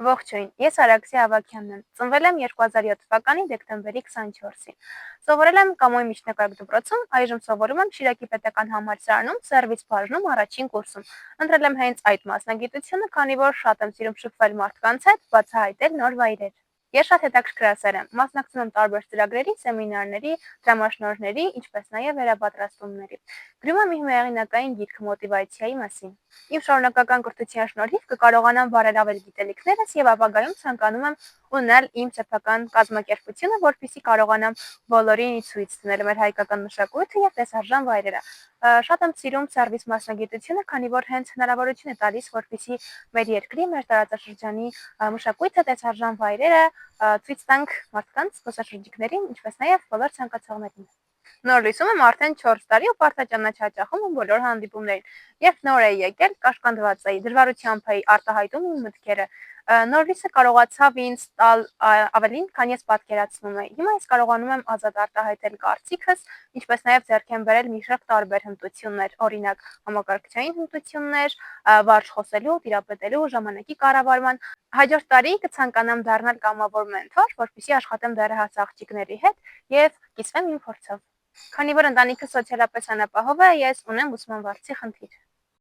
Ողջույն, ես Արաքսի Ավագյանն եմ, ծնվել եմ 2007 թվականի դեկտեմբերի 24-ին, սովորել եմ Կամոյի միջնակարգ դպրոցում, այժմ սովորում եմ Շիրակի պետական համալսարանում սերվիս բաժնում առաջին կուրսում, ընտրել եմ հենց այդ մասնագիտությունը, քանի որ շատ եմ սիրում շփվել մարդկանց հետ, բացահայտել նոր վայրեր։ Ես շատ հետաքրքրասեր եմ, մասնակցում եմ տարբեր ծրագրերի, սեմինարների, դրամաշնորհների, ինչպես նաև վերապատրաստումների։ Գրում եմ իմ հեղինակային գիրքը մոտիվացիայի մասին։ Իմ շարունակական կրթության շնորհիվ կկարողանամ բարելավել գիտելիքներս եւ ապագայում ցանկանում եմ ունենալ իմ սեփական կազմակերպությունը, որպեսզի կարողանամ բոլորին ցույց տնել մեր հայկական մշակույթը եւ տեսարժան վայրերը։ Շատ եմ սիրում սերվիս մասնագիտությունը, քանի որ հենց հնարավորություն է տալիս, որպեսզի մեր երկրի, մեր տարածաշրջանի մշակույթը, տեսարժան վայրերը ցույց տանք մարդկանց, զբոսաշրջիկներին, ինչպես նաև բոլոր ցանկացողներին։ Նոր լույսում եմ արդեն 4 տարի ու պարտաճանաչ հաճախում եմ բոլոր հանդիպումներին։ Երբ նոր էի եկել, կաշկանդված էի, դժվարությամբ էի արտահայտում իմ մտքերը։ Նոր լույսը կարողացավ ինձ տալ ավելին, քան ես պատկերացնում էի։ Հիմա ես կարողանում եմ ազատ արտահայտել կարծիքս, ինչպես նաև ձեռք եմ բերել մի շարք տարբեր հմտություններ, օրինակ համակարգչային հմտություններ, վարժ խոսելու, տիրապետելու, ժամանակի կառավարման։ Հաջորդ տարի կցանկանամ դառնալ կամավոր մենթոր, որպեսզի աշխատեմ դեռահաս աղջիկների հետ եւ կիսվեմ իմ փորձով։ Քանի որ ընտանիքը սոցիալապես անապահով է, ես ունեմ ուսման վարձի խնդիր։